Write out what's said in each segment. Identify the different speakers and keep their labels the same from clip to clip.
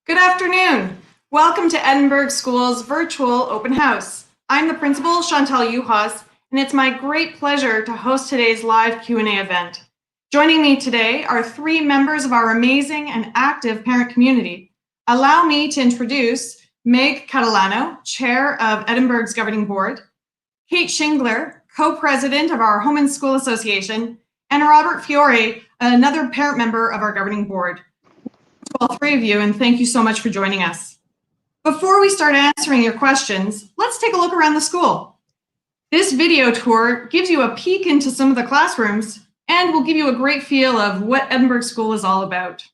Speaker 1: Good afternoon. Welcome to Edinburgh School's virtual open house. I'm the principal, Chantal Juhas, and it's my great pleasure to host today's live Q&A event. Joining me today are three members of our amazing and active parent community. Allow me to introduce Meg Catalano, Chair of Edinburgh's Governing Board, Kate Shingler, Co-President of our Home and School Association, and Robert Fiore, another parent member of our Governing Board. To all three of you, and thank you so much for joining us. Before we start answering your questions, let's take a look around the school. This video tour gives you a peek into some of the classrooms and will give you a great feel of what Edinburgh School is all about.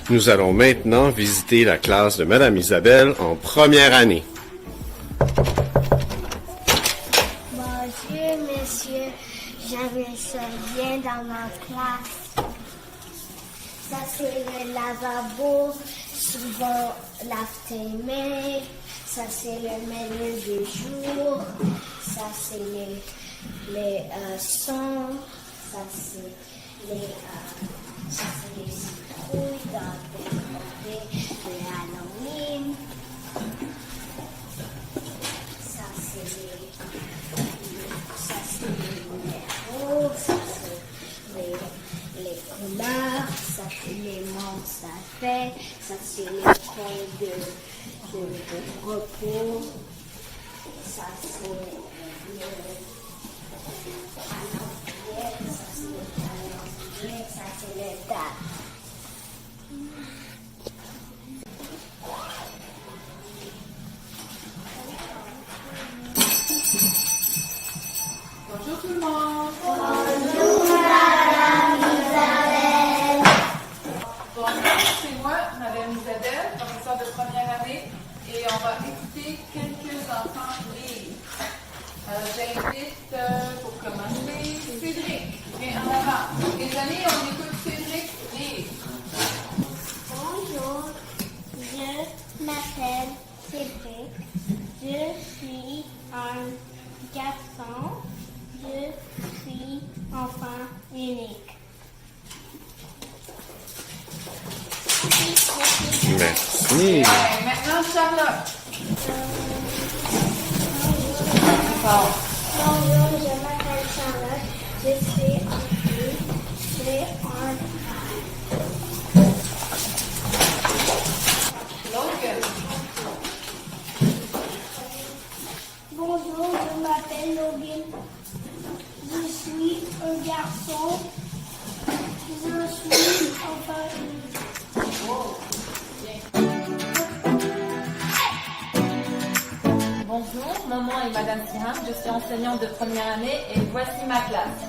Speaker 2: Nous allons maintenant visiter la classe de Madame Isabelle en première année.
Speaker 3: Bonjour, monsieur. J'aimerais ça bien dans ma classe. Ça, c'est le lavabo. Souvent, lave tes mains. Ça, c'est le menu du jour. Ça, c'est les sons. Ça, c'est les citrouilles dans le Halloween. Ça, c'est les numéros. Ça, c'est les couleurs. Ça, c'est les monstres à faire. Ça, c'est les coins de repos. Ça, c'est le calendrier. Ça, c'est le calendrier. Ça, c'est le date.
Speaker 1: Bonjour tout le monde.
Speaker 3: Bonjour, Madame Isabelle.
Speaker 4: Bonjour, c'est moi, Madame Isabelle, professeure de première année, et on va écouter quelques enfants lire. J'invite, pour commencer, Cédric. Viens en avant. Les amis, on écoute Cédric lire.
Speaker 3: Bonjour, je m'appelle Cédric. Je suis un garçon. Je suis enfant unique.
Speaker 2: Merci.
Speaker 4: Maintenant, Charlotte.
Speaker 3: Bonjour, je m'appelle Charlotte. Je suis un fille. J'ai un frère.
Speaker 4: Logan.
Speaker 3: Bonjour, je m'appelle Logan. Je suis un garçon. Je suis enfant unique.
Speaker 5: Bonjour, mon nom est Madame Sirin, je suis enseignante de première année et voici ma classe.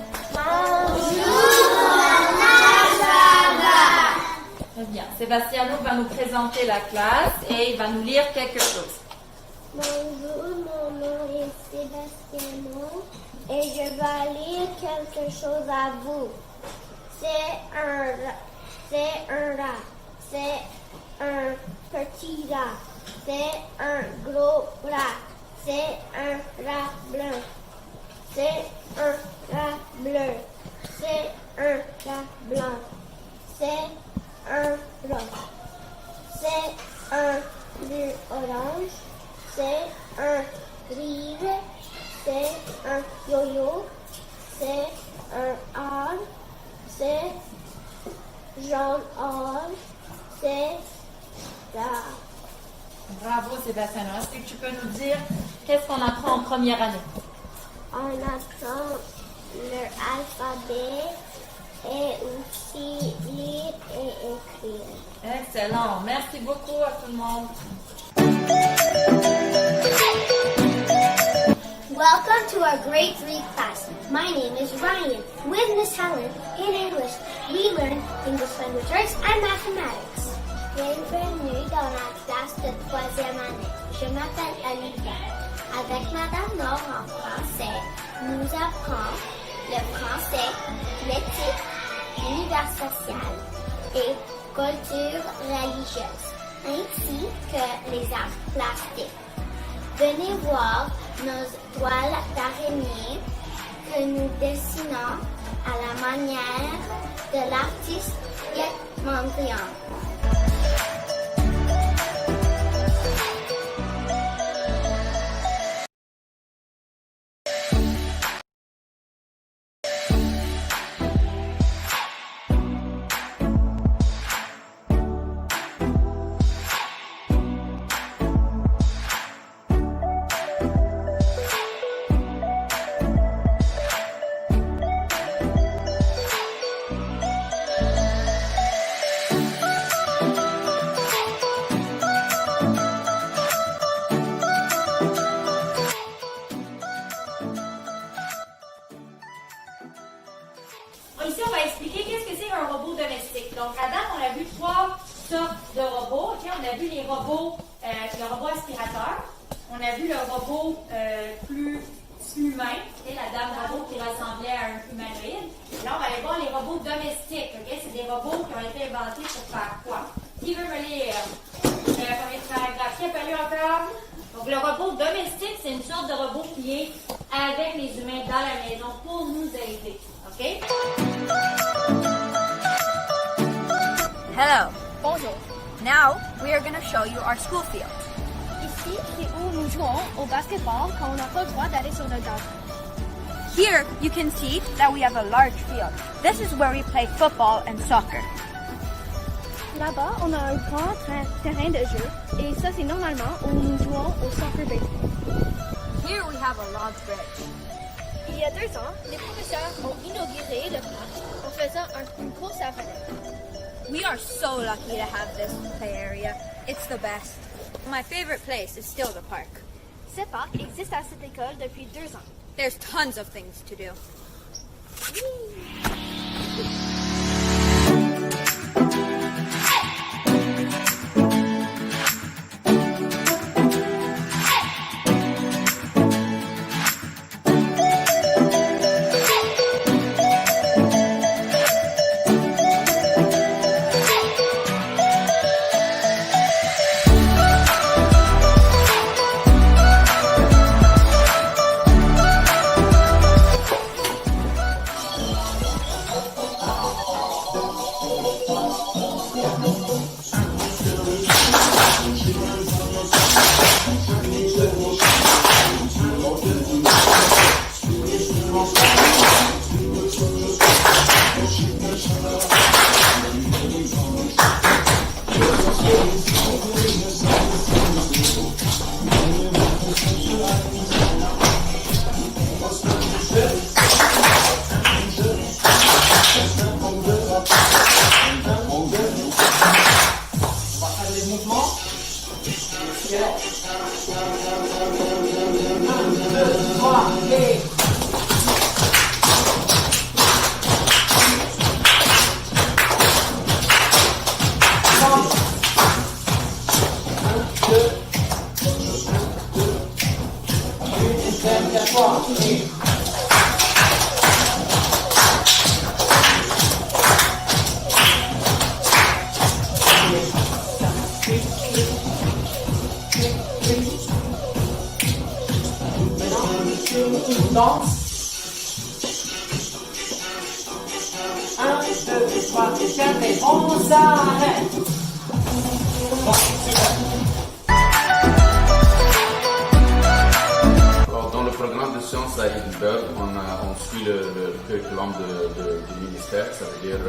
Speaker 5: Très bien. Sébastiano va nous présenter la classe et il va nous lire quelque chose.
Speaker 3: Bonjour, mon nom est Sébastiano et je vais lire quelque chose à vous. C'est un rat, c'est un petit rat, c'est un gros rat, c'est un rat blanc, c'est un rat bleu, c'est un rat blanc, c'est un rat, c'est un bleu orange, c'est un gris, c'est un yo-yo, c'est un hall, c'est jaune hall, c'est ça.
Speaker 5: Bravo Sébastien. Est-ce que tu peux nous dire qu'est-ce qu'on apprend en première année?
Speaker 3: On apprend l'alphabet et aussi lire et écrire.
Speaker 5: Excellent. Merci beaucoup à tout le monde.
Speaker 3: Welcome to our grade 3 class. My name is Ryan. With Miss Helen, in English, we learn English language arts and mathematics. Bienvenue dans la classe de 3e année. Je m'appelle Olivia. Avec Madame Nord en français, nous apprenons le français, l'éthique, l'univers social et culture religieuse, ainsi que les arts plastiques. Venez voir nos toiles d'araignée que nous dessinons à la manière de l'artiste Yet Mondrian.
Speaker 5: Ici, on va expliquer qu'est-ce que c'est un robot domestique. Donc, à date, on a vu 3 sortes de robots. Okay? On a vu les robots, le robot aspirateur. On a vu le robot plus humain, okay? La dame robot qui ressemblait à un humanoïde. Et là, on va aller voir les robots domestiques. Okay? C'est des robots qui ont été inventés pour faire quoi? Qui veut me lire? Combien de paragraphes? Qui a pas lu encore? Donc, le robot domestique, c'est une sorte de robot qui est avec les humains dans la maison pour nous aider. OK?
Speaker 6: Hello. Bonjour. Now we are going to show you our school field.
Speaker 7: Ici, c'est où nous jouons au basketball quand on n'a pas le droit d'aller sur le gazon.
Speaker 6: Here you can see that we have a large field. This is where we play football and soccer.
Speaker 7: Là-bas, on a un grand terrain de jeu et ça, c'est normalement où nous jouons au soccer baseball.
Speaker 6: Here we have a log bridge.
Speaker 7: Il y a 2 ans, les professeurs ont inauguré le parc en faisant une course à volet.
Speaker 6: We are so lucky to have this play area. It's the best. My favorite place is still the park.
Speaker 7: Ce parc existe à cette école depuis 2 ans.
Speaker 6: There's tons of things to do.
Speaker 8: Dans le programme de sciences à Edinburgh, on suit le curriculum du ministère, ça veut dire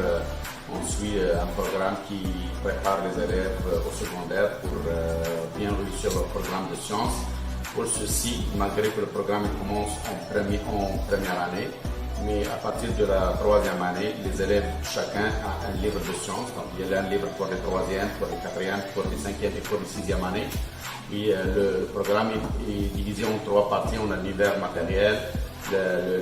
Speaker 8: on suit un programme qui prépare les élèves au secondaire pour bien réussir leur programme de sciences. Pour ceci, malgré que le programme commence en première année, mais à partir de la troisième année, les élèves, chacun a un livre de sciences. Donc, il y a un livre pour les troisièmes, pour les quatrièmes, pour les cinquièmes et pour les sixième années. Et le programme est divisé en trois parties. On a l'univers matériel,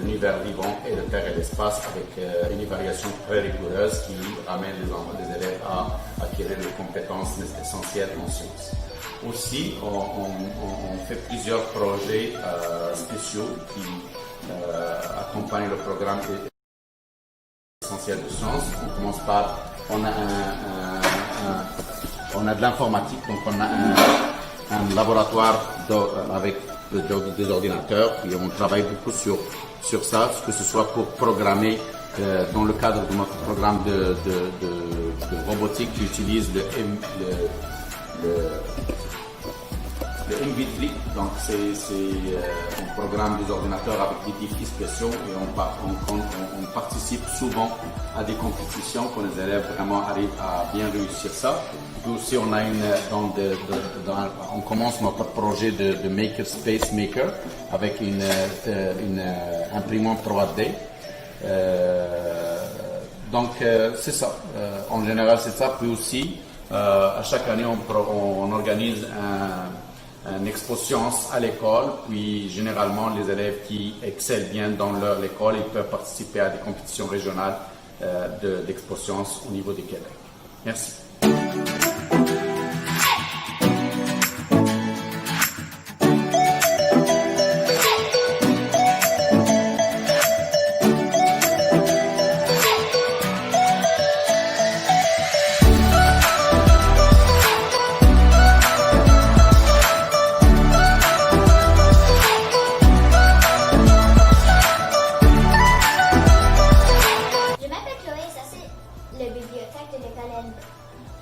Speaker 8: l'univers vivant et le terre et l'espace, avec une évaluation très rigoureuse qui ramène les élèves à acquérir les compétences essentielles en sciences. Aussi, on fait plusieurs projets spéciaux qui accompagnent le programme essentiel de sciences. On commence par, on a de l'informatique, donc on a un laboratoire avec des ordinateurs, et on travaille beaucoup sur ça, que ce soit pour programmer dans le cadre de notre programme de robotique qui utilise le MVD, donc c'est un programme des ordinateurs avec des défis spéciaux, et on participe souvent à des compétitions quand les élèves vraiment arrivent à bien réussir ça. Puis aussi on a on commence notre projet de Maker Space Maker avec une imprimante 3D. Donc c'est ça. En général c'est ça. Puis aussi à chaque année on organise une expo science à l'école, puis généralement les élèves qui excellent bien dans l'école, ils peuvent participer à des compétitions régionales d'expo science au niveau du Québec. Merci.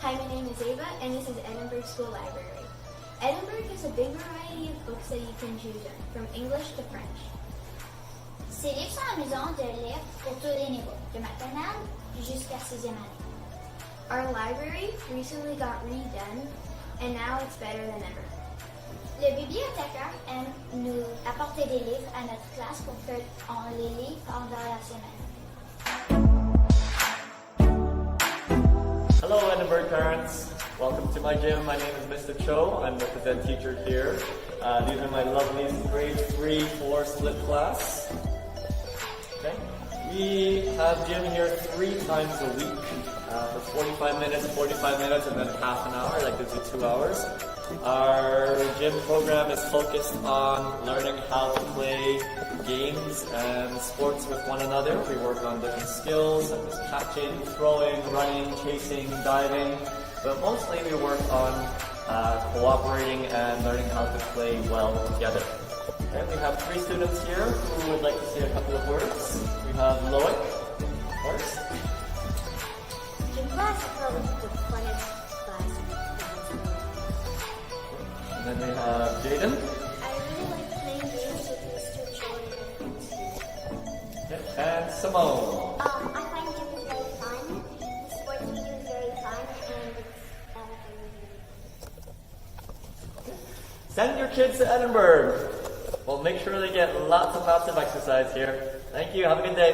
Speaker 3: Hi, my name is Ava, and this is Edinburgh School Library. Edinburgh has a big variety of books that you can choose from English to French. Ces livres sont amusants de lire pour tous les niveaux, de maternelle jusqu'à 6e année. Our library recently got redone, and now it's better than ever. Le bibliothécaire aime nous apporter des livres à notre classe pour qu'on les lit pendant la semaine.
Speaker 9: Hello Edinburgh parents, welcome to my gym. My name is Mr. Cho, I'm the present teacher here. These are my lovely grade 3-4 split class. Okay. We have gym here 3 times a week for 45 minutes and then half an hour, that gives you 2 hours. Our gym program is focused on learning how to play games and sports with one another. We work on different skills such as catching, throwing, running, chasing, diving, but mostly we work on cooperating and learning how to play well together. Okay, we have 3 students here who would like to say a couple of words. We have Loic, first.
Speaker 3: Gym class is probably the funnest class.
Speaker 9: And then we have Jaden.
Speaker 3: I really like playing games with Mr. Cho and friends.
Speaker 9: Okay, and Simone.
Speaker 3: I find gym is very fun. The sports we do is very fun, and it's
Speaker 9: Send your kids to Edinburgh. Well, make sure they get lots and lots of exercise here. Thank you. Have a good day.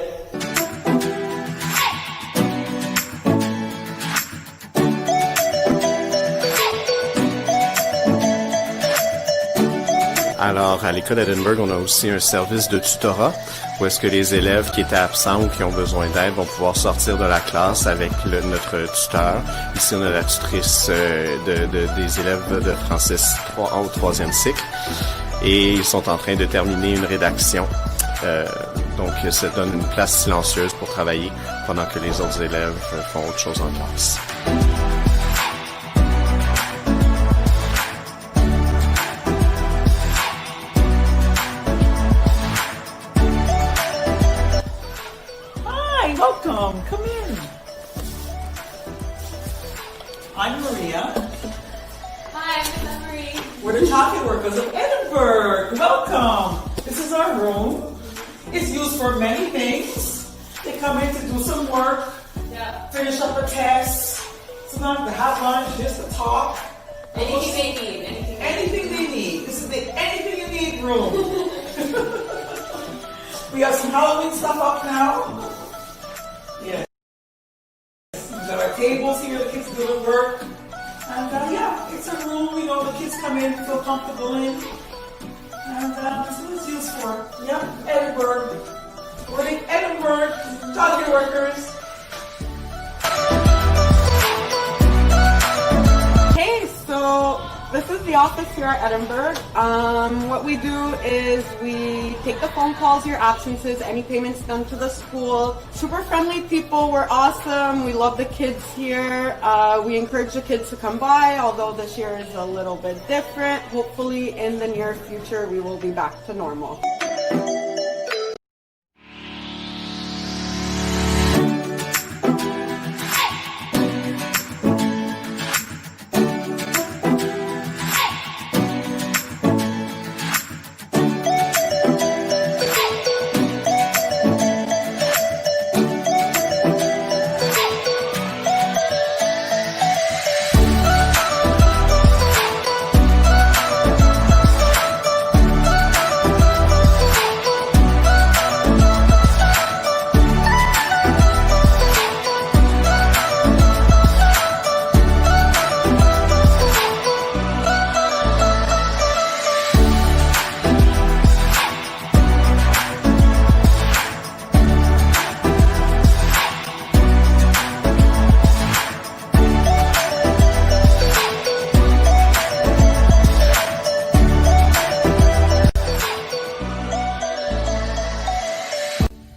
Speaker 2: Alors, à l'école d'Edinburgh, on a aussi un service de tutorat où est-ce que les élèves qui étaient absents ou qui ont besoin d'aide vont pouvoir sortir de la classe avec notre tuteur. Ici, on a la tutrice des élèves de français au 3e cycle et ils sont en train de terminer une rédaction. Donc, ça donne une place silencieuse pour travailler pendant que les autres élèves font autre chose en classe.
Speaker 10: Welcome, come in. I'm Maria.
Speaker 5: Hi, I'm Marie.
Speaker 10: We're the chocolate workers of Edinburgh. Welcome. This is is our room. It's used for many things. They come in to do some work, finish up a test, sometimes to have lunch, just to talk.
Speaker 4: Anything they need.
Speaker 10: Anything they need. This is the anything you need room. We have some Halloween stuff up now. Yes. We've got our tables here, the kids do the work. And yeah, it's a room, you know, the kids come in, feel comfortable in. And that's what it's used for. Yeah, Edinburgh. We're in Edinburgh, childcare workers.
Speaker 11: Hey, so this is the office here at Edinburgh. What we do is we take the phone calls, your absences, any payments done to the school. Super friendly people, we're awesome. We love the kids here. We encourage the kids to come by, although this year is a little bit different. Hopefully in the near future we will be back to normal.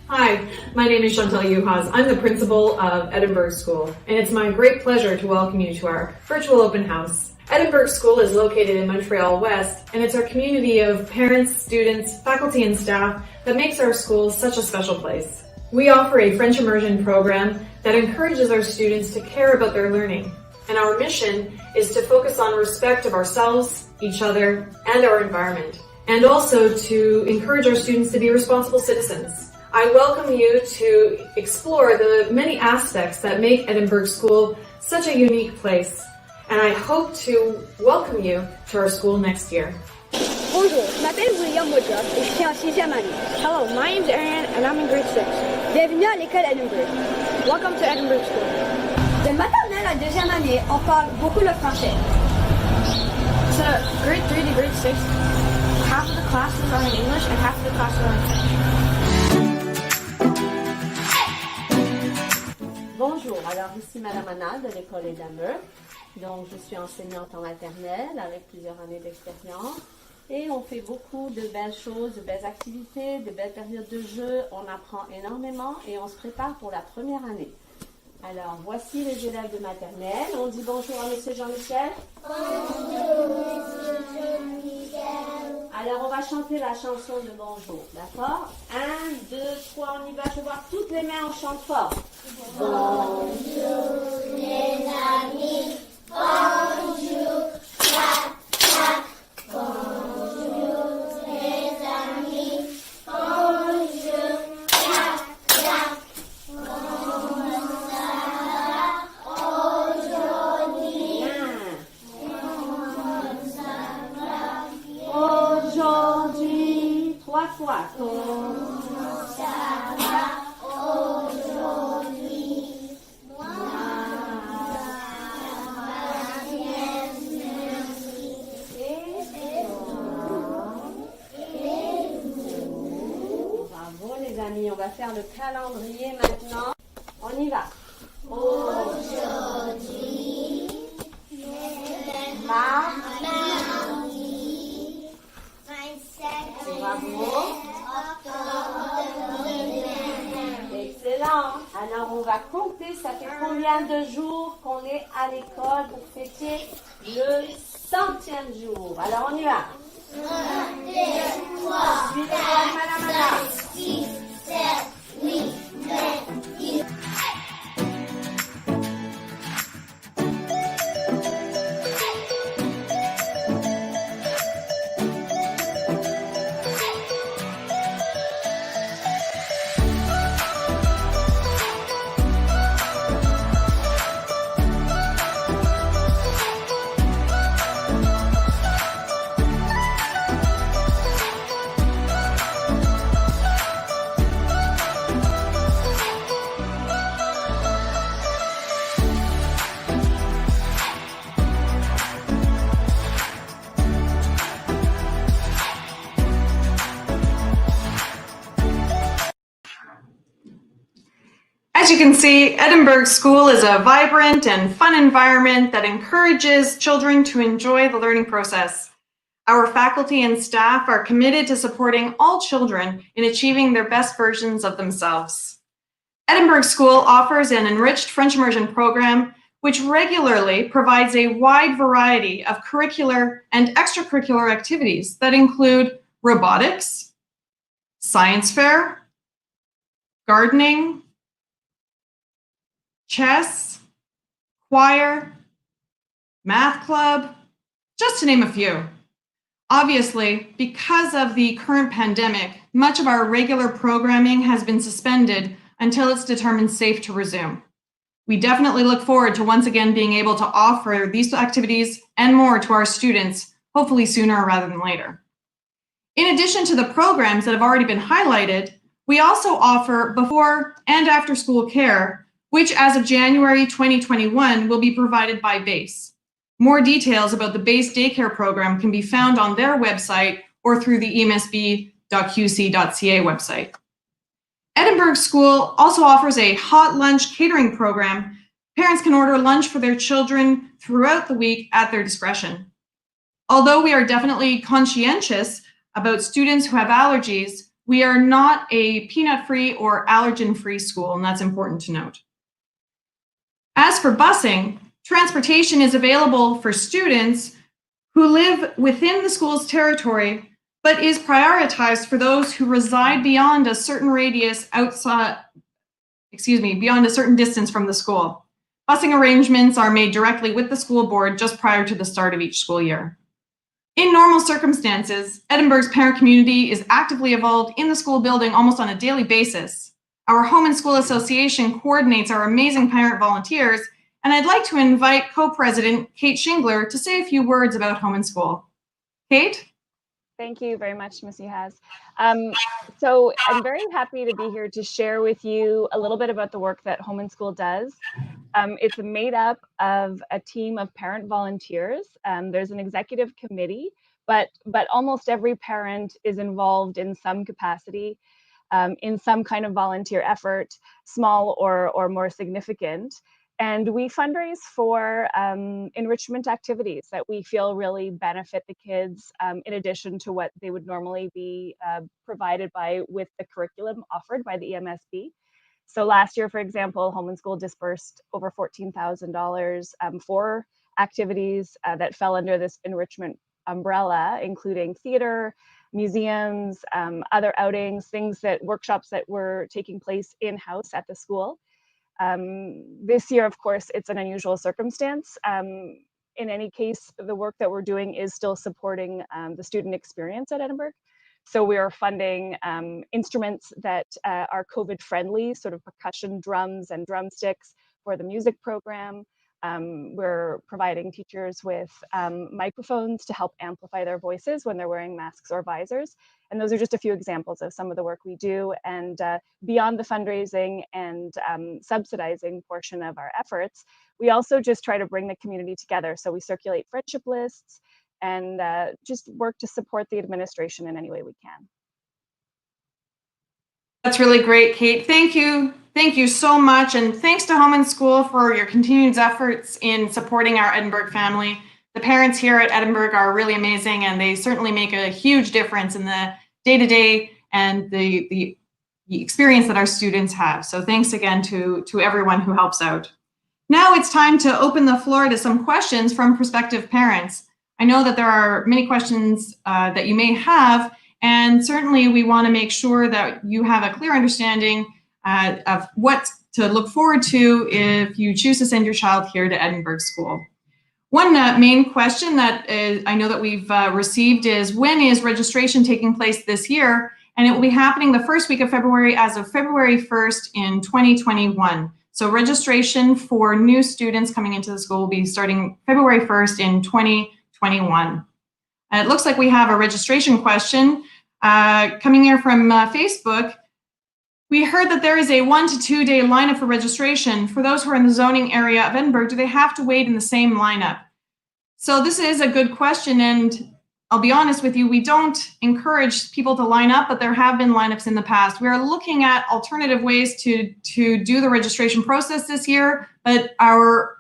Speaker 1: Hi, my name is Chantal Yuhas. I'm the principal of Edinburgh School, and it's my great pleasure to welcome you to our virtual open house. Edinburgh School is located in Montreal West, and it's our community of parents, students, faculty, and staff that makes our school such a special place. We offer a French immersion program that encourages our students to care about their learning, and our mission is to focus on respect of ourselves, each other, and our environment, and also to encourage our students to be responsible citizens. I welcome you to explore the many aspects that make Edinburgh School such a unique place, and I hope to welcome you to our school next year.
Speaker 7: Bonjour, je m'appelle William Woodruff et je suis en 6e année. Hello, my name's Aaron and I'm in grade 6. Bienvenue à l'école Edinburgh. Welcome to Edinburgh School. De maternelle à 2e année, on parle beaucoup le français. So, grade 3 to grade 6, half of the classes are in English and half of the classes are in French.
Speaker 12: Bonjour, alors ici Madame Anna de l'école Edinburgh. Donc je suis enseignante en maternelle avec plusieurs années d'expérience et on fait beaucoup de belles choses, de belles activités, de belles périodes de jeu. On apprend énormément et on se prépare pour la première année. Alors voici les élèves de maternelle. On dit bonjour à Monsieur Jean-Michel.
Speaker 3: Bonjour, Monsieur Jean-Michel.
Speaker 12: Alors on va chanter la chanson de bonjour, d'accord? 1, 2, 3, on y va. Je vois toutes les mains, on chante fort.
Speaker 3: Bonjour les amis, bonjour, clap, clap. Bonjour les amis, bonjour, clap, clap. Comment ça va aujourd'hui? Comment ça va
Speaker 12: Aujourd'hui, 3 fois.
Speaker 3: Comment ça va aujourd'hui?
Speaker 12: Bravo les amis, on va faire le calendrier maintenant. On y va.
Speaker 3: Aujourd'hui, mardi, 27
Speaker 12: Bravo.
Speaker 3: octobre 2021.
Speaker 12: Excellent. Alors on va compter, ça fait combien de jours qu'on est à l'école pour fêter le 100e jour. Alors on y va.
Speaker 3: 1, 2, 3,
Speaker 12: Suivez-moi, Madame Anna.
Speaker 3: 6, 7, 8, 9, 10.
Speaker 1: As you can see, Edinburgh School is a vibrant and fun environment that encourages children to enjoy the learning process. Our faculty and staff are committed to supporting all children in achieving their best versions of themselves. Edinburgh School offers an enriched French immersion program which regularly provides a wide variety of curricular and extracurricular activities that include robotics, science fair, gardening, chess, choir, math club, just to name a few. Obviously, because of the current pandemic, much of our regular programming has been suspended until it's determined safe to resume. We definitely look forward to once again being able to offer these activities and more to our students, hopefully sooner rather than later. In addition to the programs that have already been highlighted, we also offer before and after school care, which as of January 2021 will be provided by BASE. More details about the BASE daycare program can be found on their website or through the emsb.qc.ca website. Edinburgh School also offers a hot lunch catering program. Parents can order lunch for their children throughout the week at their discretion. Although we are definitely conscientious about students who have allergies, we are not a peanut-free or allergen-free school, and that's important to note. As for busing, transportation is available for students who live within the school's territory, but is prioritized for those who reside beyond a certain radius beyond a certain distance from the school. Busing arrangements are made directly with the school board just prior to the start of each school year. In normal circumstances, Edinburgh's parent community is actively involved in the school building almost on a daily basis. Our Home and School Association coordinates our amazing parent volunteers, and I'd like to invite co-president Kate Shingler to say a few words about Home and School. Kate?
Speaker 13: Thank you very much, Ms. Uhas. So I'm very happy to be here to share with you a little bit about the work that Home and School does. It's made up of a team of parent volunteers. There's an executive committee, but almost every parent is involved in some capacity, in some kind of volunteer effort, small or more significant. And we fundraise for enrichment activities that we feel really benefit the kids in addition to what they would normally be provided with the curriculum offered by the EMSB. So last year, for example, Home and School dispersed over $14,000 for activities that fell under this enrichment umbrella, including theater, museums, other outings, workshops that were taking place in-house at the school. This year, of course, it's an unusual circumstance. In any case, the work that we're doing is still supporting the student experience at Edinburgh. So we are funding instruments that are COVID friendly, sort of percussion drums and drumsticks for the music program. We're providing teachers with microphones to help amplify their voices when they're wearing masks or visors. And those are just a few examples of some of the work we do. And beyond the fundraising and subsidizing portion of our efforts, we also just try to bring the community together. So we circulate friendship lists and just work to support the administration in any way we can.
Speaker 1: That's really great, Kate. Thank you. Thank you so much. And thanks to Home and School for your continued efforts in supporting our Edinburgh family. The parents here at Edinburgh are really amazing, and they certainly make a huge difference in the day-to-day and the experience that our students have. So thanks again to everyone who helps out. Now it's time to open the floor to some questions from prospective parents. I know that there are many questions that you may have, and certainly we want to make sure that you have a clear understanding of what to look forward to if you choose to send your child here to Edinburgh School. One main question that I know that we've received is, when is registration taking place this year? And it will be happening the first week of February as of February 1st in 2021. So registration for new students coming into the school will be starting February 1st in 2021. It looks like we have a registration question coming here from Facebook. We heard that there is a 1 to 2 day lineup for registration. For those who are in the zoning area of Edinburgh, do they have to wait in the same lineup? So this is a good question, and I'll be honest with you, we don't encourage people to line up, but there have been lineups in the past. We are looking at alternative ways to do the registration process this year, but our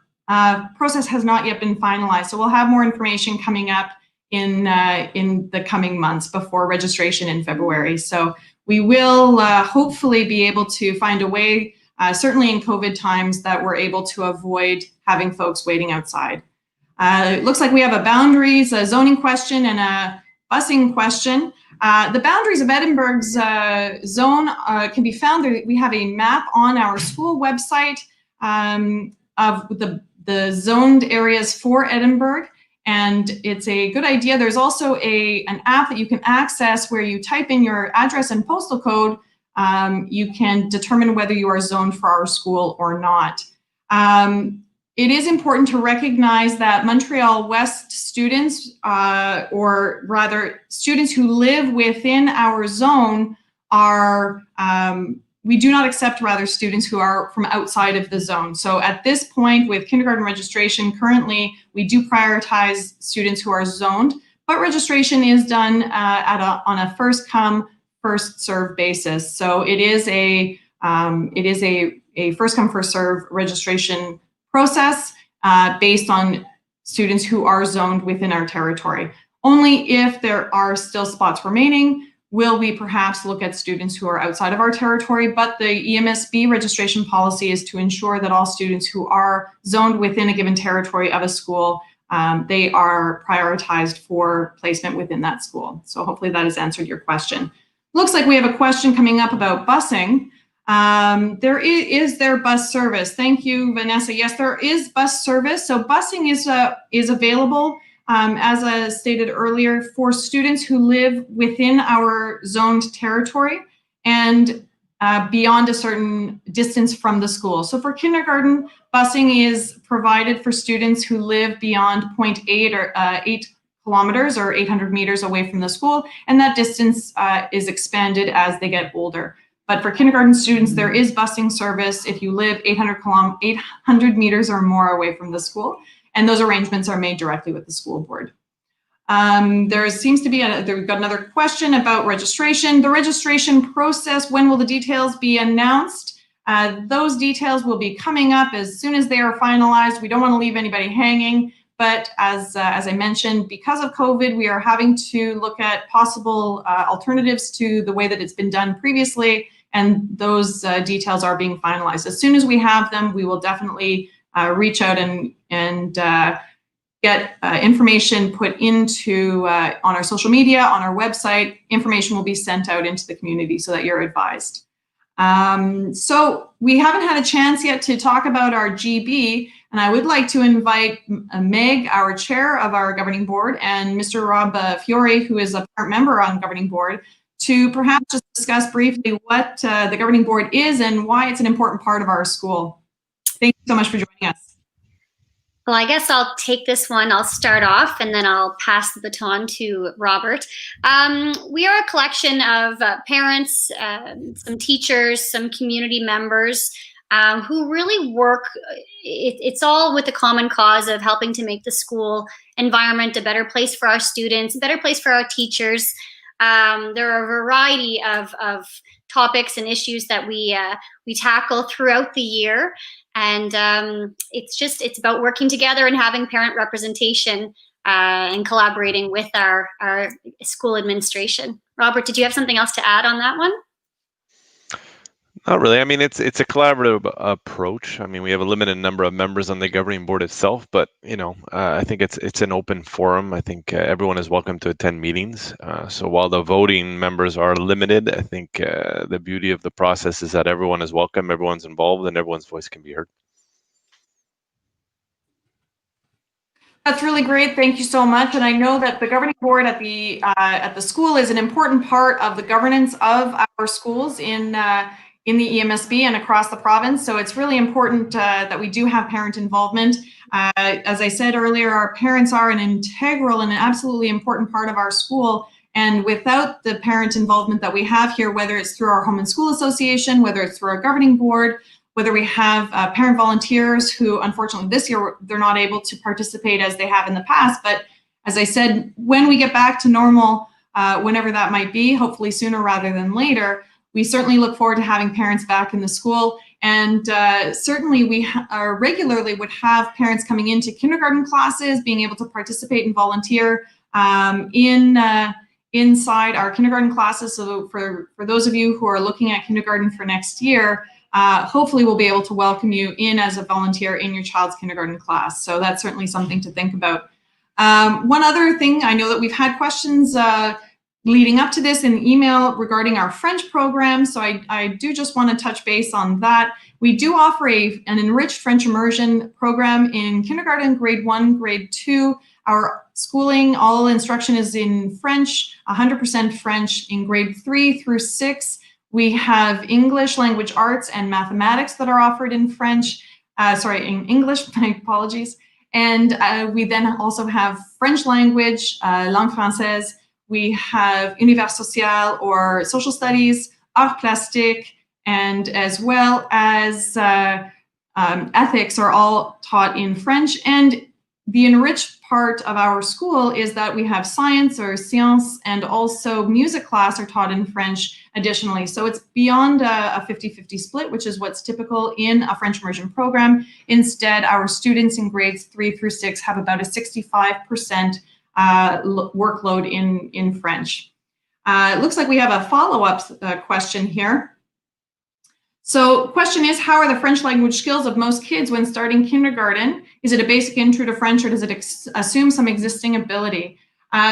Speaker 1: process has not yet been finalized. So we'll have more information coming up in the coming months before registration in February. So we will hopefully be able to find a way, certainly in COVID times, that we're able to avoid having folks waiting outside. It looks like we have a boundaries, a zoning question, and a busing question. The boundaries of Edinburgh's zone can be found. We have a map on our school website of the zoned areas for Edinburgh, and it's a good idea. There's also an app that you can access where you type in your address and postal code. You can determine whether you are zoned for our school or not. It is important to recognize that Montreal West students, or rather students who live within our zone, are, we do not accept rather students who are from outside of the zone. So at this point with kindergarten registration, currently we do prioritize students who are zoned, but registration is done on a first come, first serve basis. So it is a first come, first serve registration process based on students who are zoned within our territory. Only if there are still spots remaining will we perhaps look at students who are outside of our territory, but the EMSB registration policy is to ensure that all students who are zoned within a given territory of a school, they are prioritized for placement within that school. So hopefully that has answered your question. Looks like we have a question coming up about busing. Is there bus service? Thank you, Vanessa. Yes, there is bus service. So busing is available, as I stated earlier, for students who live within our zoned territory and beyond a certain distance from the school. So for kindergarten, busing is provided for students who live beyond 0.8 or 8 kilometers or 800 meters away from the school, and that distance is expanded as they get older. But for kindergarten students, there is busing service if you live 800 meters or more away from the school, and those arrangements are made directly with the school board. There seems to be, we've got another question about registration. The registration process, when will the details be announced? Those details will be coming up as soon as they are finalized. We don't want to leave anybody hanging, but as I mentioned, because of COVID, we are having to look at possible alternatives to the way that it's been done previously, and those details are being finalized. As soon as we have them, we will definitely reach out and get information put into on our social media, on our website. Information will be sent out into the community so that you're advised. So we haven't had a chance yet to talk about our GB, and I would like to invite Meg, our chair of our governing board, and Mr. Rob Fiore, who is a part member on governing board, to perhaps just discuss briefly what the governing board is and why it's an important part of our school. Thank you so much for joining us.
Speaker 14: Well, I guess I'll take this one. I'll start off and then I'll pass the baton to Robert. We are a collection of parents, some teachers, some community members who really work. It's all with the common cause of helping to make the school environment a better place for our students, a better place for our teachers. There are a variety of topics and issues that we tackle throughout the year. And it's about working together and having parent representation and collaborating with our school administration. Robert, did you have something else to add on that one?
Speaker 15: Not really. I mean, it's a collaborative approach. I mean, we have a limited number of members on the governing board itself, but I think it's an open forum. I think everyone is welcome to attend meetings. So while the voting members are limited, I think the beauty of the process is that everyone is welcome, everyone's involved, and everyone's voice can be heard.
Speaker 1: That's really great. Thank you so much. And I know that the governing board at the school is an important part of the governance of our schools in the EMSB and across the province. So it's really important that we do have parent involvement. As I said earlier, our parents are an integral and an absolutely important part of our school. And without the parent involvement that we have here, whether it's through our Home and School Association, whether it's through our governing board, whether we have parent volunteers who, unfortunately this year, they're not able to participate as they have in the past, but As I said, when we get back to normal, whenever that might be, hopefully sooner rather than later, we certainly look forward to having parents back in the school. And certainly we regularly would have parents coming into kindergarten classes, being able to participate and volunteer inside our kindergarten classes. So for those of you who are looking at kindergarten for next year, hopefully we'll be able to welcome you in as a volunteer in your child's kindergarten class. So that's certainly something to think about. One other thing, I know that we've had questions leading up to this in email regarding our French program. So I do just want to touch base on that. We do offer an enriched French immersion program in kindergarten, grade 1, grade 2. Our schooling, all instruction is in French, 100% French. In grade 3 through 6, we have English, language arts, and mathematics that are offered in French. In English, my apologies. And we then also have French language, langue française. We have univers social or social studies, art plastique, and as well as ethics are all taught in French. And the enriched part of our school is that we have science or science and also music class are taught in French additionally. So it's beyond a 50-50 split, which is what's typical in a French immersion program. Instead, our students in grades 3 through 6 have about a 65% workload in French. It looks like we have a follow-up question here. So question is, how are the French language skills of most kids when starting kindergarten? Is it a basic intro to French or does it assume some existing ability?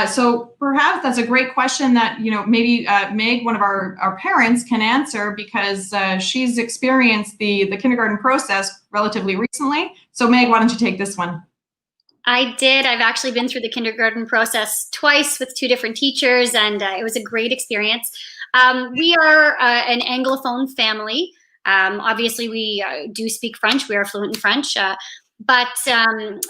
Speaker 1: So perhaps that's a great question that, maybe Meg, one of our parents, can answer because she's experienced the kindergarten process relatively recently. So Meg, why don't you take this one?
Speaker 14: I did. I've actually been through the kindergarten process twice with 2 different teachers, and it was a great experience. We are an Anglophone family. Obviously, we do speak French. We are fluent in French. But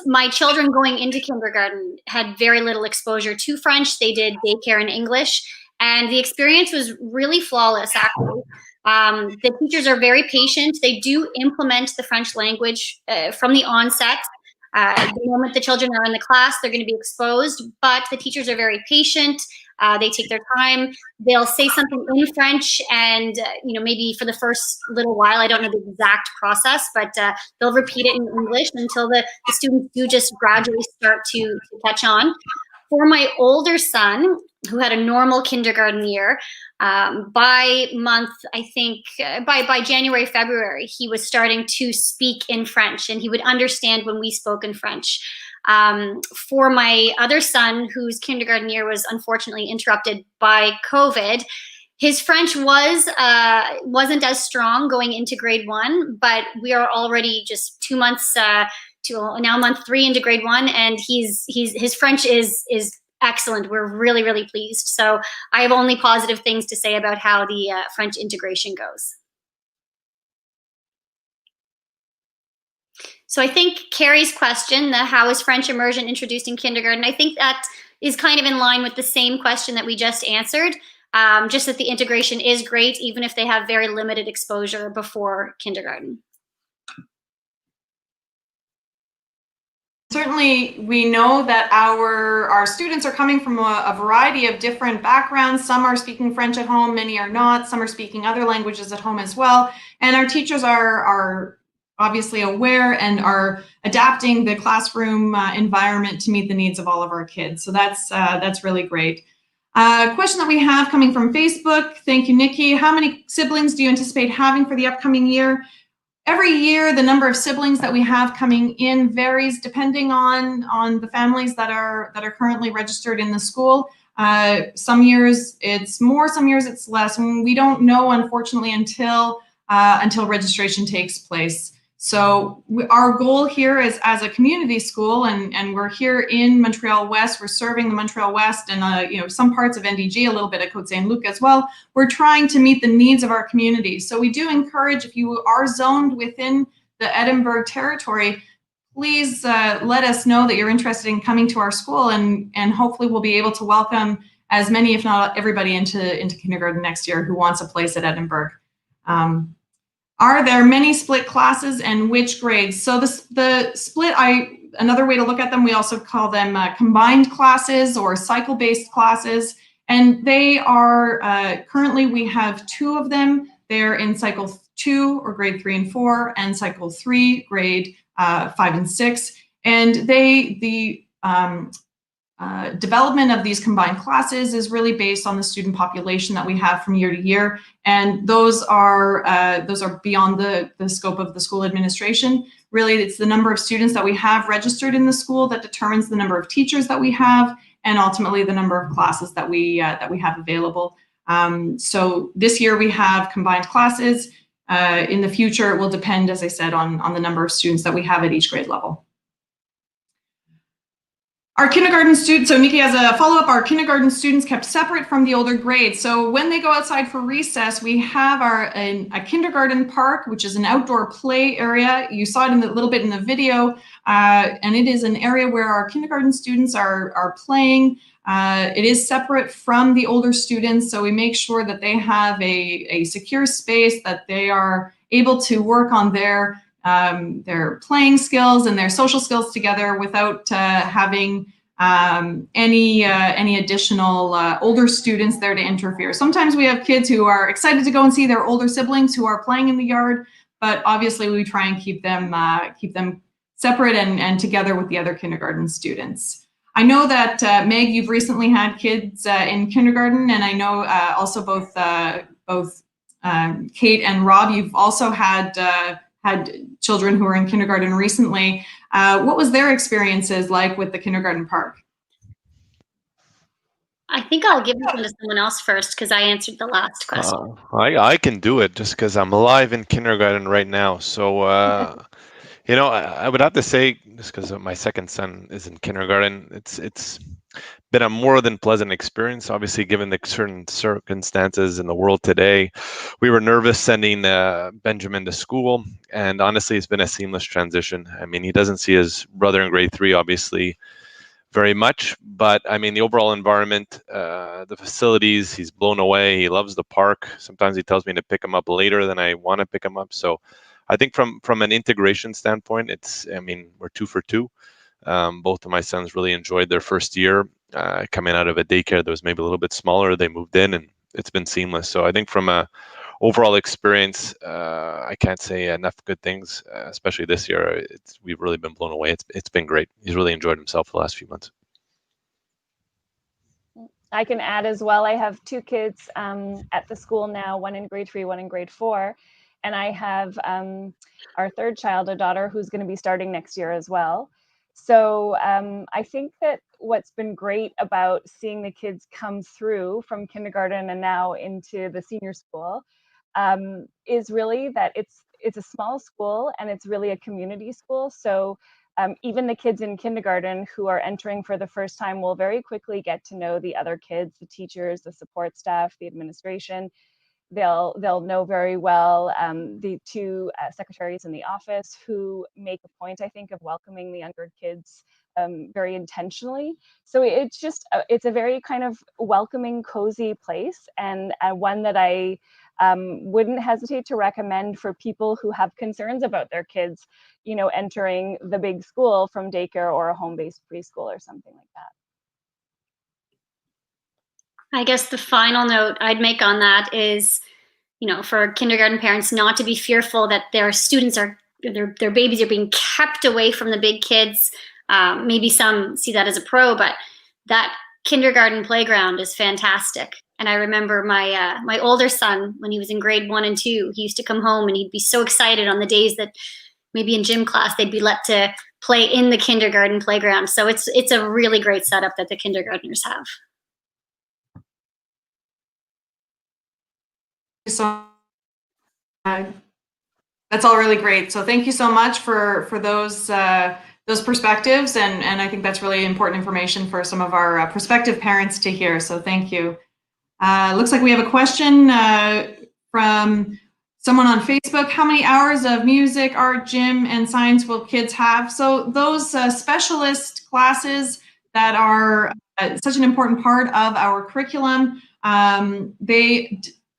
Speaker 14: my children going into kindergarten had very little exposure to French. They did daycare in English, and the experience was really flawless, actually. The teachers are very patient. They do implement the French language from the onset. The moment the children are in the class, they're going to be exposed, but the teachers are very patient. They take their time. They'll say something in French and, maybe for the first little while, I don't know the exact process, but they'll repeat it in English until the students do just gradually start to catch on. For my older son, who had a normal kindergarten year, by month, I think, by January, February, he was starting to speak in French and he would understand when we spoke in French. For my other son, whose kindergarten year was unfortunately interrupted by COVID, his French wasn't as strong going into grade 1, but we are already just 2 months to now month 3 into grade 1, and his French is excellent. We're really, really pleased. So I have only positive things to say about how the French integration goes. So I think Carrie's question, how is French immersion introduced in kindergarten? I think that is kind of in line with the same question that we just answered, just that the integration is great, even if they have very limited exposure before kindergarten.
Speaker 1: Certainly, we know that our students are coming from a variety of different backgrounds. Some are speaking French at home, many are not. Some are speaking other languages at home as well. And our teachers are obviously aware and are adapting the classroom environment to meet the needs of all of our kids. So that's really great. Question that we have coming from Facebook. Thank you, Nikki. How many siblings do you anticipate having for the upcoming year? Every year, the number of siblings that we have coming in varies depending on the families that are currently registered in the school. Some years it's more, some years it's less. And we don't know, unfortunately, until registration takes place. So our goal here is, as a community school, and we're here in Montreal West, we're serving the Montreal West and some parts of NDG, a little bit of Côte Saint-Luc as well. We're trying to meet the needs of our community. So we do encourage, if you are zoned within the Edinburgh territory, please let us know that you're interested in coming to our school, and hopefully we'll be able to welcome as many, if not everybody, into kindergarten next year who wants a place at Edinburgh. Are there many split classes and which grades? So the split, another way to look at them, we also call them combined classes or cycle-based classes. And they are, currently we have 2 of them. They're in cycle 2 or grade 3 and 4, and cycle 3, grade 5 and 6. And the development of these combined classes is really based on the student population that we have from year to year, and those are beyond the scope of the school administration. Really, it's the number of students that we have registered in the school that determines the number of teachers that we have, and ultimately the number of classes that we have available. So this year we have combined classes. In the future, it will depend, as I said, on the number of students that we have at each grade level. Our kindergarten students, so Nikki has a follow-up, our kindergarten students kept separate from the older grades. So when they go outside for recess, we have a kindergarten park, which is an outdoor play area. You saw it in a little bit in the video, and it is an area where our kindergarten students are playing. It is separate from the older students, so we make sure that they have a secure space, that they are able to work on their playing skills and their social skills together without having any additional older students there to interfere. Sometimes we have kids who are excited to go and see their older siblings who are playing in the yard, but obviously we try and keep them separate and together with the other kindergarten students. I know that Meg, you've recently had kids in kindergarten, and I know also both Kate and Rob, you've also had children who are in kindergarten recently. What was their experiences like with the kindergarten park?
Speaker 14: I think I'll give this one to someone else first because I answered the last question.
Speaker 15: I can do it just because I'm alive in kindergarten right now. So, you know, I would have to say, just because my second son is in kindergarten, it's been a more than pleasant experience. Obviously, given the certain circumstances in the world today, we were nervous sending Benjamin to school, and honestly, it's been a seamless transition. I mean, he doesn't see his brother in grade 3, obviously, very much, but I mean, the overall environment, the facilities, he's blown away. He loves the park. Sometimes he tells me to pick him up later than I want to pick him up. So I think from an integration standpoint, I mean, we're 2 for 2. Both of my sons really enjoyed their first year coming out of a daycare that was maybe a little bit smaller. They moved in and it's been seamless. So I think from a overall experience, I can't say enough good things, especially this year. We've really been blown away. It's been great. He's really enjoyed himself the last few months.
Speaker 13: I can add as well, I have 2 kids at the school now, one in grade 3, one in grade 4. And I have our 3rd child, a daughter, who's going to be starting next year as well. So I think that what's been great about seeing the kids come through from kindergarten and now into the senior school is really that it's a small school and it's really a community school. So even the kids in kindergarten who are entering for the first time will very quickly get to know the other kids, the teachers, the support staff, the administration. They'll know very well the 2 secretaries in the office who make a point, I think, of welcoming the younger kids very intentionally. So it's a very kind of welcoming, cozy place, and one that I wouldn't hesitate to recommend for people who have concerns about their kids, you know, entering the big school from daycare or a home-based preschool or something like that.
Speaker 14: I guess the final note I'd make on that is, you know, for kindergarten parents not to be fearful that their students their babies are being kept away from the big kids. Maybe some see that as a pro, but that kindergarten playground is fantastic. And I remember my older son, when he was in grade 1 and 2, he used to come home and he'd be so excited on the days that maybe in gym class they'd be let to play in the kindergarten playground. So it's a really great setup that the kindergartners have.
Speaker 1: So that's all really great. So thank you so much for those perspectives, and I think that's really important information for some of our prospective parents to hear. So thank you. Looks like we have a question from someone on Facebook. How many hours of music, art, gym, and science will kids have? So those specialist classes that are such an important part of our curriculum,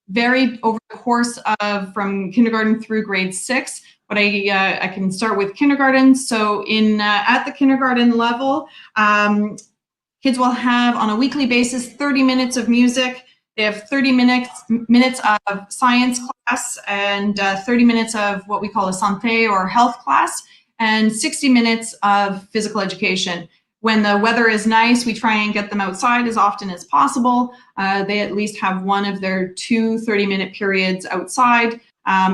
Speaker 1: varied over the course of from kindergarten through grade 6. But I can start with kindergarten. So at the kindergarten level, kids will have on a weekly basis 30 minutes of music. They have 30 minutes of science class and 30 minutes of what we call a santé or health class, and 60 minutes of physical education. When the weather is nice, we try and get them outside as often as possible. They at least have one of their 2 30-minute periods outside.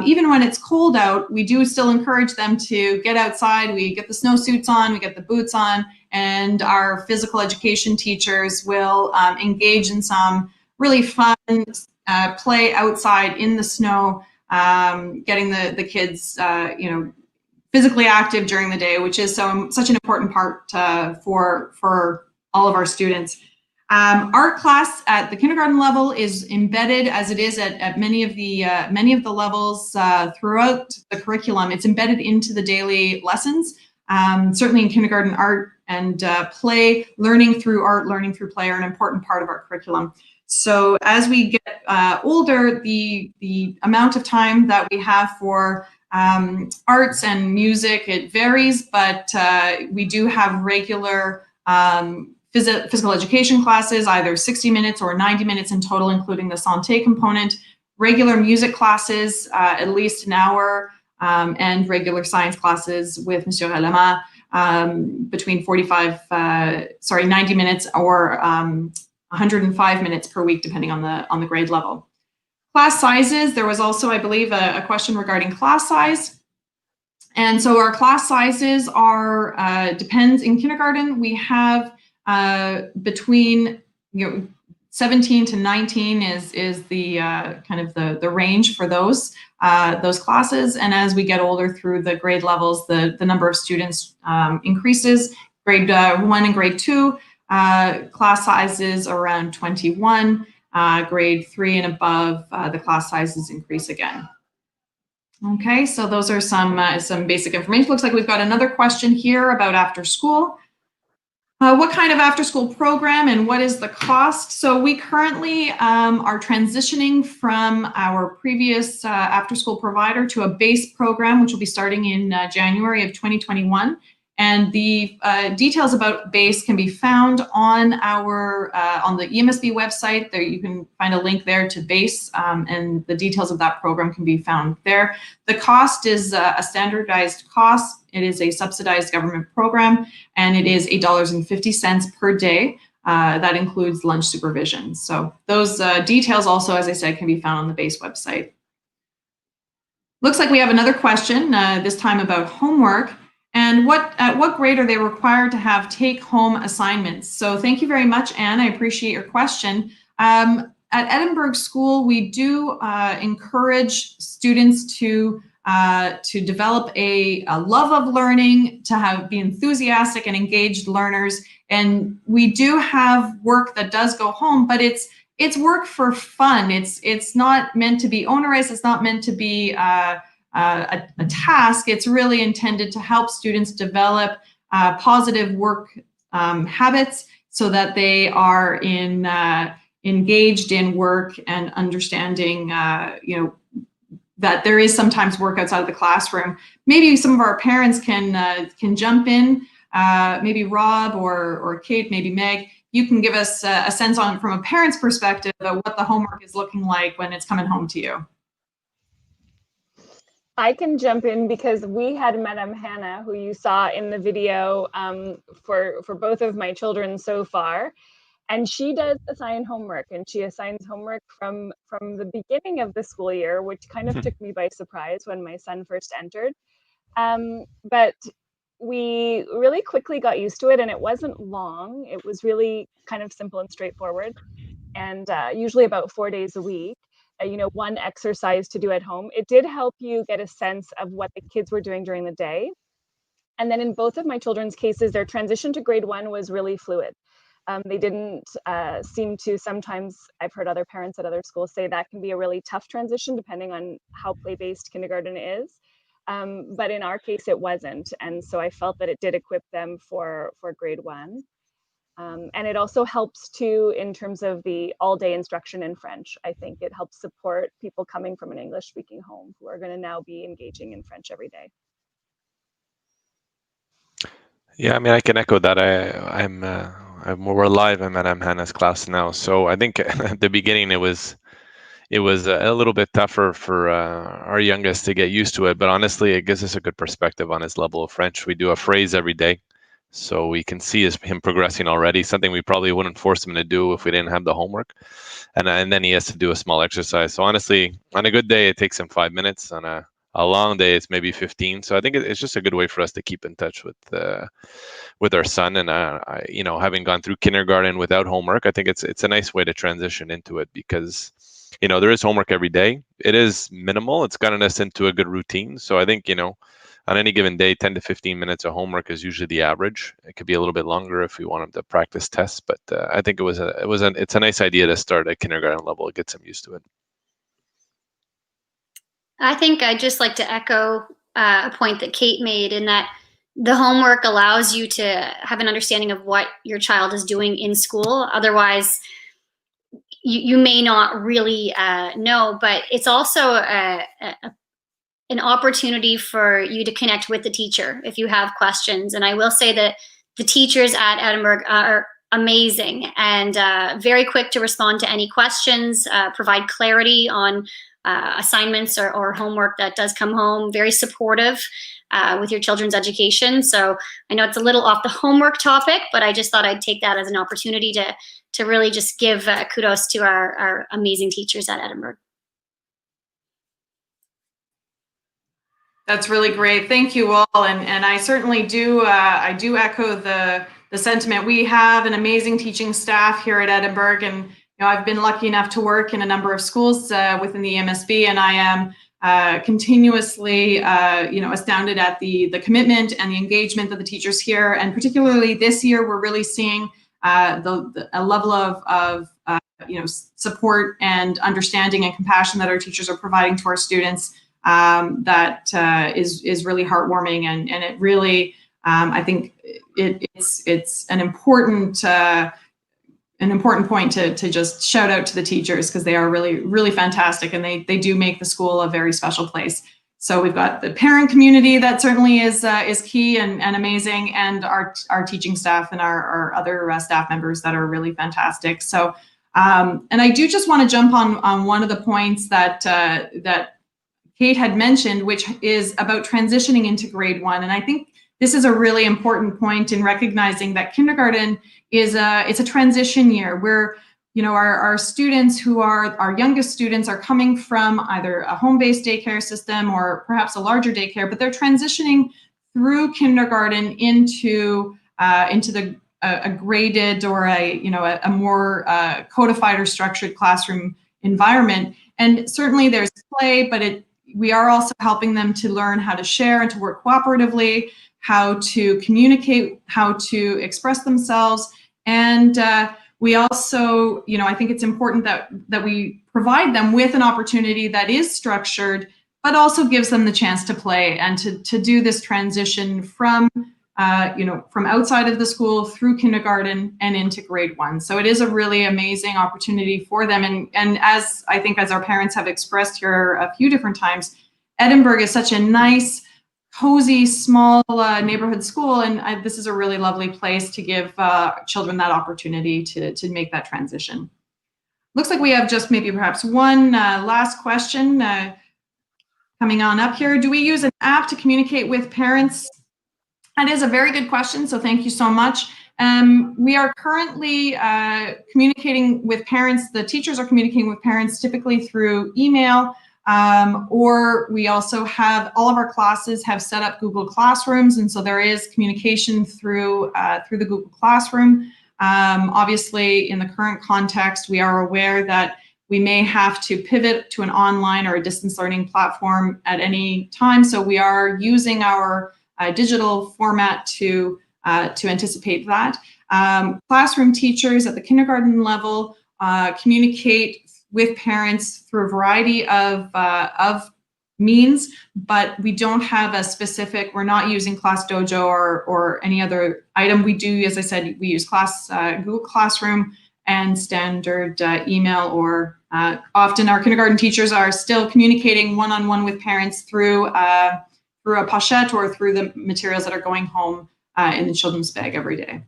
Speaker 1: Even when it's cold out, we do still encourage them to get outside. We get the snowsuits on, we get the boots on, and our physical education teachers will engage in some really fun play outside in the snow, getting the kids, physically active during the day, which is such an important part for all of our students. Art class at the kindergarten level is embedded, as it is at many of the levels throughout the curriculum. It's embedded into the daily lessons. Certainly in kindergarten, art and play, learning through art, learning through play are an important part of our curriculum. So as we get older, the amount of time that we have for arts and music, it varies, but we do have regular physical education classes, either 60 minutes or 90 minutes in total, including the santé component, regular music classes, at least an hour, and regular science classes with Monsieur Helema, between 90 minutes or 105 minutes per week, depending on the grade level. Class sizes, there was also, I believe, a question regarding class size. And so our class sizes are, depends, in kindergarten, we have between 17 to 19 is the kind of the range for those classes. And as we get older through the grade levels, the number of students increases. Grade 1 and grade 2, class sizes around 21. Grade 3 and above, the class sizes increase again. Okay, so those are some basic information. Looks like we've got another question here about after school. What kind of after school program and what is the cost? So we currently are transitioning from our previous after school provider to a base program, which will be starting in January of 2021. And the details about base can be found on on the EMSB website. There you can find a link there to base, and the details of that program can be found there. The cost is a standardized cost. It is a subsidized government program, and it is $8.50 per day. That includes lunch supervision. So those details also, as I said, can be found on the base website. Looks like we have another question, this time about homework. And at what grade are they required to have take-home assignments? So thank you very much, Anne. I appreciate your question. At Edinburgh School, we do encourage students to develop a love of learning, to be enthusiastic and engaged learners. And we do have work that does go home, but it's work for fun. It's not meant to be onerous. It's not meant to be a task. It's really intended to help students develop positive work habits so that they are engaged in work and understanding, that there is sometimes work outside of the classroom. Maybe some of our parents can jump in. Maybe Rob or Kate, maybe Meg. You can give us a sense from a parent's perspective of what the homework is looking like when it's coming home to you.
Speaker 13: I can jump in because we had Madame Hannah, who you saw in the video, for both of my children so far. And she does assign homework, and she assigns homework from the beginning of the school year, which kind of took me by surprise when my son first entered. But we really quickly got used to it, and it wasn't long. It was really kind of simple and straightforward, and usually about 4 days a week. One exercise to do at home. It did help you get a sense of what the kids were doing during the day. And then in both of my children's cases, their transition to grade 1 was really fluid. They didn't seem to, sometimes I've heard other parents at other schools say that can be a really tough transition depending on how play-based kindergarten is. But in our case, it wasn't. And so I felt that it did equip them for grade 1. And it also helps too in terms of the all-day instruction in French. I think it helps support people coming from an English-speaking home who are going to now be engaging in French every day.
Speaker 15: Yeah, I mean, I can echo that. We're live in Madame Hannah's class now, so I think at the beginning it was a little bit tougher for our youngest to get used to it. But honestly, it gives us a good perspective on his level of French. We do a phrase every day, so we can see him progressing already. Something we probably wouldn't force him to do if we didn't have the homework. And then he has to do a small exercise. So honestly, on a good day, it takes him 5 minutes. On a long day, it's maybe 15. So I think it's just a good way for us to keep in touch with our son. And having gone through kindergarten without homework, I think it's a nice way to transition into it, because there is homework every day. It is minimal. It's gotten us into a good routine. So I think on any given day, 10 to 15 minutes of homework is usually the average. It could be a little bit longer if we want them to practice tests, but I think it's a nice idea to start at kindergarten level. It gets them used to it.
Speaker 14: I think I'd just like to echo a point that Kate made, in that the homework allows you to have an understanding of what your child is doing in school. Otherwise, you may not really know, but it's also an opportunity for you to connect with the teacher if you have questions. And I will say that the teachers at Edinburgh are amazing and very quick to respond to any questions, provide clarity on assignments or homework that does come home, very supportive with your children's education. So I know it's a little off the homework topic, but I just thought I'd take that as an opportunity to really just give kudos to our amazing teachers at Edinburgh.
Speaker 1: That's really great. Thank you all. And I certainly do echo the sentiment. We have an amazing teaching staff here at Edinburgh, and I've been lucky enough to work in a number of schools within the MSB, and I am continuously astounded at the commitment and the engagement of the teachers here. And particularly this year, we're really seeing a level of support and understanding and compassion that our teachers are providing to our students that is really heartwarming, and it really I think it's an important point to just shout out to the teachers, because they are really fantastic, and they do make the school a very special place. So we've got the parent community that certainly is key and amazing, and our teaching staff and our other staff members that are really fantastic. So and I do just want to jump on one of the points that Kate had mentioned, which is about transitioning into grade 1. And I think this is a really important point in recognizing that kindergarten it's a transition year where, our students our youngest students are coming from either a home-based daycare system or perhaps a larger daycare, but they're transitioning through kindergarten into a graded or a more codified or structured classroom environment. And certainly there's play, but we are also helping them to learn how to share and to work cooperatively, how to communicate, how to express themselves. And we also, I think it's important that we provide them with an opportunity that is structured, but also gives them the chance to play and to do this transition from outside of the school through kindergarten and into grade 1. So it is a really amazing opportunity for them. And as I think, as our parents have expressed here a few different times, Edinburgh is such a nice, cozy, small neighborhood school. And this is a really lovely place to give children that opportunity to make that transition. Looks like we have just maybe perhaps one last question coming on up here. Do we use an app to communicate with parents? That is a very good question, so thank you so much. We are currently communicating with parents. The teachers are communicating with parents typically through email, or we also have, all of our classes have set up Google Classrooms, and so there is communication through the Google Classroom. Obviously, in the current context, we are aware that we may have to pivot to an online or a distance learning platform at any time, so we are using our digital format to anticipate that. Classroom teachers at the kindergarten level communicate with parents through a variety of means, but we don't have a specific, we're not using Class Dojo or any other item. We do, as I said, we use Google Classroom and standard email, or often our kindergarten teachers are still communicating one-on-one with parents through a pochette or through the materials that are going home in the children's bag every day.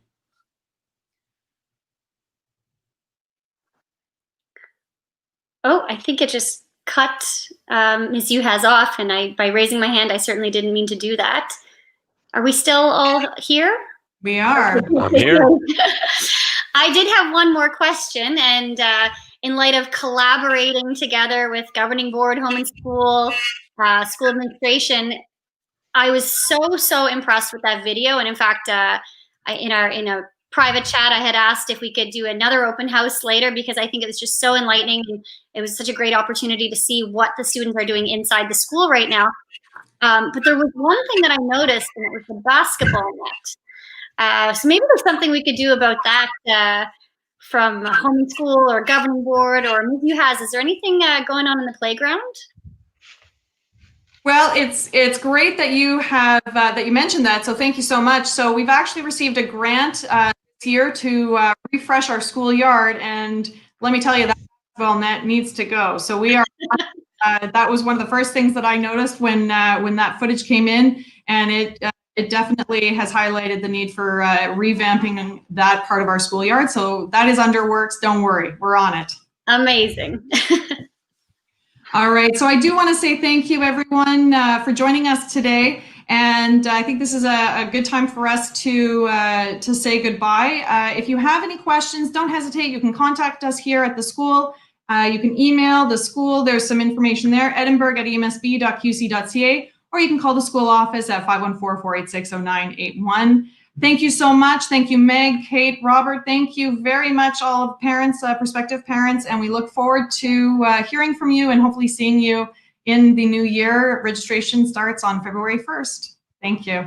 Speaker 14: Oh, I think it just cut Ms. Yuhas off, and by raising my hand, I certainly didn't mean to do that. Are we still all here?
Speaker 1: We are.
Speaker 15: I'm here.
Speaker 14: I did have one more question, and in light of collaborating together with governing board, home and school, school administration, I was so impressed with that video. And in fact, in a private chat, I had asked if we could do another open house later, because I think it was just so enlightening. And it was such a great opportunity to see what the students are doing inside the school right now. But there was one thing that I noticed, and it was the basketball net. So maybe there's something we could do about that from home school or governing board, or Ms. Yuhas, is there anything going on in the playground?
Speaker 1: Well, it's great that you have that you mentioned that. So thank you so much. So we've actually received a grant this year to refresh our schoolyard, and let me tell you, that basketball net needs to go. So we are. That was one of the first things that I noticed when that footage came in, and it definitely has highlighted the need for revamping that part of our schoolyard. So that is under works. Don't worry, we're on it.
Speaker 14: Amazing.
Speaker 1: All right, so I do want to say thank you, everyone, for joining us today. And I think this is a good time for us to say goodbye. If you have any questions, don't hesitate. You can contact us here at the school. You can email the school. There's some information there, edinburgh@emsb.qc.ca, or you can call the school office at 514-486-0981. Thank you so much. Thank you, Meg, Kate, Robert. Thank you very much, all of parents, prospective parents, and we look forward to hearing from you and hopefully seeing you in the new year. Registration starts on February 1st. Thank you.